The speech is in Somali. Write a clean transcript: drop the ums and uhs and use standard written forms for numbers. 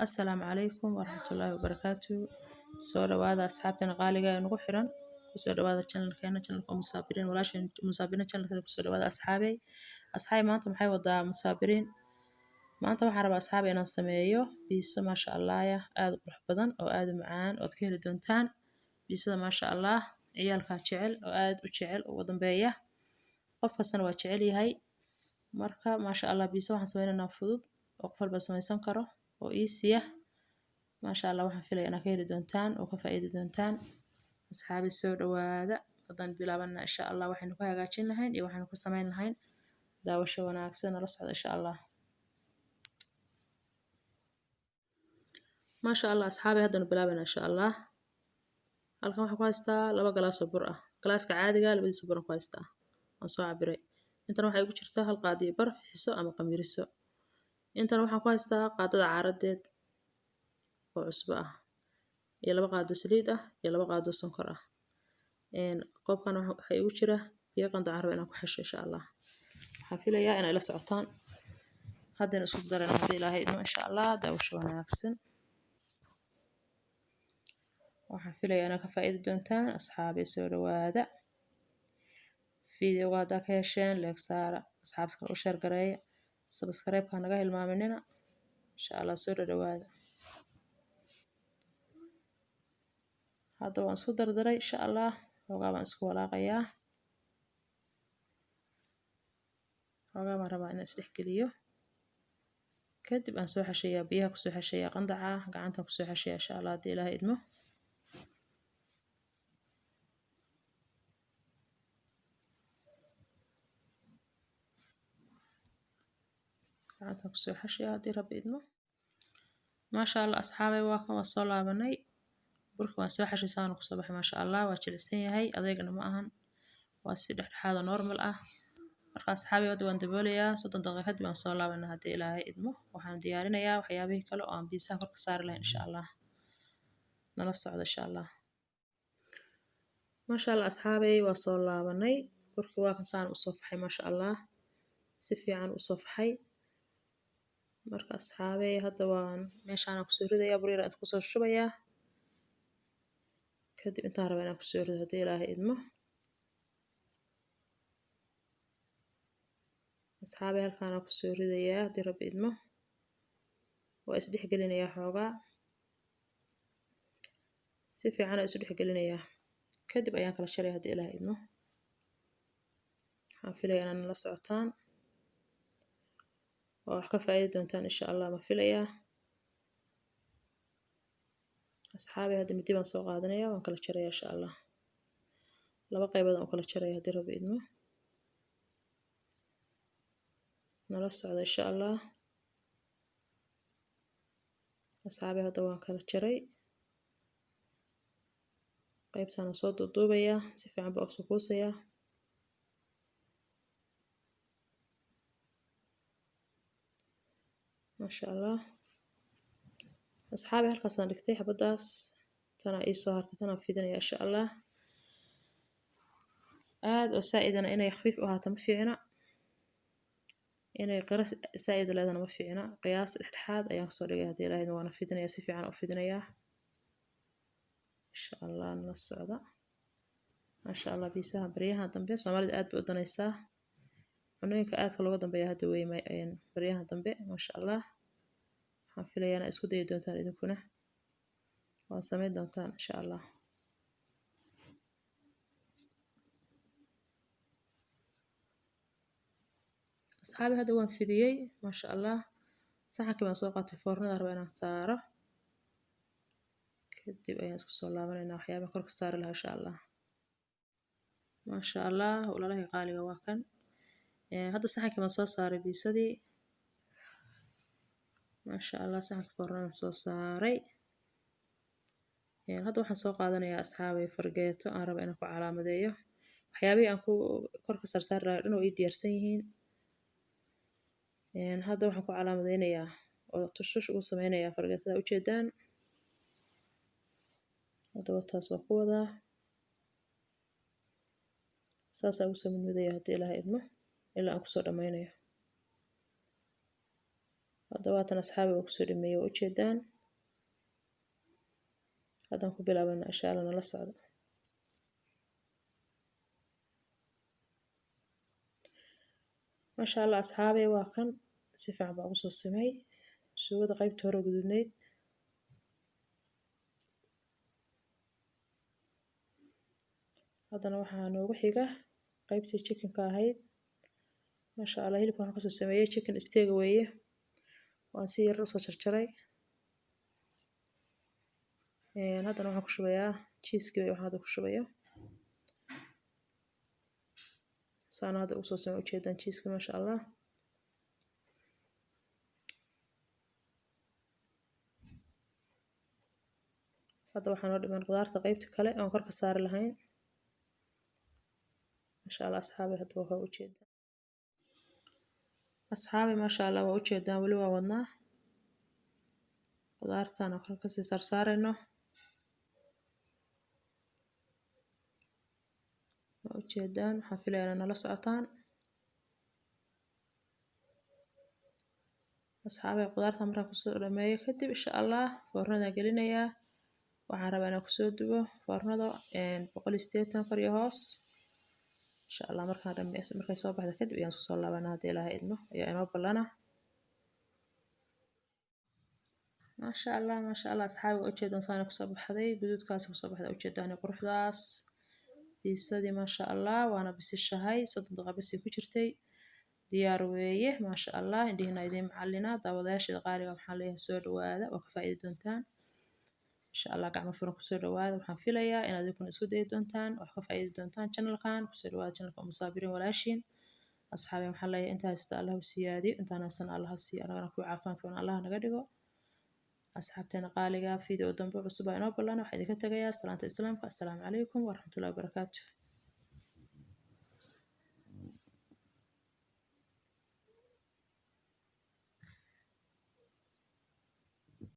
Assalaamu calaykum waraxmatullaahi wabarakaatuh. Soo dhawaada asxaabteena qaaliga ee nagu xiran. Kusoo dhawaada channelkeena channelka Musaabiriin walaashan Musaabiriin channelkeena kusoo dhawaada asxaabey. Asxaabey maanta maxay wadaa Musaabiriin? Maanta waxaan rabaa asxaabey inaan sameeyo pizza maasha Allah aad u qurux badan oo aad u macaan oo aad ka heli doontaan. Pizzada maasha Allah ciyaalka jecel oo aad u jecel ugu dambeeya. Qof kastana waa jecel yahay. Marka maasha Allah pizza waxaan sameynaynaa fudud oo qof walba sameysan karo oo easy ah. Maasha Allah waxaan filayaa inaad ka heli doontaan oo ka faa'iidi doontaan. Asxaabey soo dhawaada. Haddaan bilaabana insha Allah waxaynu ku hagaajin lahayn iyo waxaynu ku sameyn lahayn daawasho wanaagsan la socda insha Allah. Maasha Allah asxaabey haddana bilaabana insha Allah. Halkan waxaan ku haystaa 2 galaas oo bur ah. Galaaska caadiga ah labadiisa bur aan ku haystaa. Waan soo cabiray. Intan waxay ugu jirtaa hal qaadi bar fixiso ama qamiriso. Intan waxaan ku haystaa qaadada caaradeed oo cusbo ah iyo 2 qaado saliid ah iyo 2 qaado sonkor ah. Qofkan waxay ugu jira biyo qandac rabo inaan ku xasho insha Allah. Waxaan filayaa inay la socotaan. Haddana isku darana hadii Ilaahay idmo insha Allah daawasho wanaagsan. Waxaan filayaa inaad ka faa'iidi doontaan asxaabey soo dhawaada. Video waada ka hesheen like saara asxaabta u share gareeya subscribe ka naga hilmaaminina insha Allah soo dhawaada. Hadda waan isku dardaray insha Allah xogaa baan isku walaaqayaa. Xogaa ma rabaa inaan isdhex geliyo. Kadib aan soo xashiyaa biyaha ku soo xashiyaa qandaca gacanta ku soo xashiyaa insha Allah hadii Ilaahay idmo. gacanta ku soo xashiyaa hadii Rabbi idmo. Maasha Allah asxaabey waa kan soo laabanay. Burka waan soo xashisaan ku soo baxay maasha Allah waa jilicsan yahay adeegana ma ahan. Waa si dhexdhexaad normal ah. Marka asxaabey wada waan daboolayaa 30 daqiiqo kadib aan soo laabanaa hadii Ilaahay idmo. Waxaan diyaarinayaa waxyaabihii kale oo aan pizza kor ka saari lahayn insha Allah. Nala socda insha Allah. Maasha Allah asxaabey waa soo laabanay. Burka waa kan saan u soo faxay maasha Allah. Si fiican u soo faxay. Marka asxaabey hadda waan meeshaan ku soo ridayaa bur yar aad ku soo shubayaa. Kadib intaan rabaa inaan ku soo rido hadii Ilaahay idmo. Asxaabey halkaan aan ku soo ridayaa hadii Rabbi idmo. Waa is dhex gelinayaa xogaa. Si fiican isu dhex gelinayaa. Kadib ayaan kala sharay hadii Ilaahay idmo. Waxaan filayaa inaan la socotaan. oo wax ka faa'iidi doontaan insha Allah ma filayaa. Asxaabey hadda midi baan soo qaadanayaa waan kala jarayaa insha Allah. 2 qaybood aan kala jarayaa hadii Rabbi idmo. Nala socda insha Allah. Asxaabey hadda waan kala jaray. Qaybtaan soo duuduubayaa si fiican baa u soo kuusayaa. Maasha Allah. Asxaabey halkaas aan dhigtay xabadaas tana ii soo hartay tana fidinaya insha Allah. aad oo saacidana inay khafiif u ahaato ma fiicna. Inay qaras saa'id leedana ma fiicna. Qiyaas dhexdhexaad ayaan soo dhigay hadii Ilaahay waana fidinayaa si fiican u fidinayaa. insha Allah nala socda. Maasha Allah pizza baryaha dambe Soomaalida aad bay u danaysaa. Cunooyinka aad ka looga dambeeya hadda way baryaha dambe maasha Allah. Waxaan filayaa inaad isku dayi doontaan idinkuna. Waa sameyn doontaan insha Allah. Asxaabey hadda waan fidiyay maasha Allah. Saxankii baan soo qaatay foornada rabaa inaan saaro. Kadib ayaan isku soo laabanaynaa waxyaabaha kor ka saari lahaa insha Allah. Maasha Allah walaalahey qaaliga waa kan. Hadda saxankii baan soo saaray pizzadii. Maasha Allah saxanka foornada soo saaray. Hadda waxaan soo qaadanayaa asxaabey fargeeto aan rabo inaan ku calaamadeeyo. Waxyaabihii aan ku kor ka saar lahaa dhan oo ii diyaarsan yihiin. Hadda waxaan ku calaamadeynayaa oo tushush ugu sameynayaa fargeetada u jeedaan. Hadda wataas waa ku wadaa. Saas ugu soo midmidaya hadii Ilaahay idmo ilaa aan ku soo dhameynayo. Hadda waatan asxaabey oo ku soo dhameeyay u jeedaan. haddaan ku bilaabana insha allah nala socdo. maasha allah asxaabey waa kan si fiican baa ugu soo simay suugada qaybta hore guduudneyd. haddana waxaa noogu xiga qaybtii chickenka ahayd. maasha allah hilibka waxaan kasoo sameeyey chicken steak weeye, waan si yar usoo jarjaray. haddana waxaan ku shubayaa cheeski waxaan hadda ku shubayo saan hadda usoo samey ujeedaan cheeska maasha allah. hadda waxaa noo dhiman qudaarta qaybta kale aan kor ka saari lahayn. maasha allah asxaabey hadda waa ujeedaan. asxaabey maasha allah waa ujeedaan weli waa wadnaa qudaartaan oo kor kasii saarsaarayno. waa ujeedaan waxaan filayaa inaa nala socotaan. asxaabey qudaarta markaan kusoo dhameeyo kadib insha allah foornadaan gelinayaa. waxaan rabaa inaan kusoo dubo foornada 180 kor iyo hoos insha allah. markaan dhameyso markay soo baxda kadib ayaan isku soo laabanaa haddii ilaahay idmo ayaa inoo ballana. maasha allah asxaabi waa ujeedaan saana kusoo baxday guduudkaas kusoo baxday ujeedaan quruxdaas biisadii maasha allah waana bisishahay 30 daqiiqo bas ku jirtay diyaar weeye maasha allah. indhihiina idiin macallina daawadayaasha qaaliga waxaan leeyahay soo dhawaada waa ka faa'iidi doontaan insha allah. gacmo furan kusoo dhawaada waxaan filayaa inaad idinkuna isku dayi doontaan wax ka faa'iidi doontaan channelkan. kusoo dhawaada channelka Umu Saabiriin walaashiin. asxaabi waxaan leeyahay intaa haysta allah u siyaadiyo intaan haysana allah siiyo anagana kuwa caafimaadkana allah naga dhigo. asxaabteena qaaliga fiideo dambe cusub inoo ballana waxaan idinka tagayaa salaanta islaamka. assalaamu calaykum waraxmatullaahi wabarakaatuh.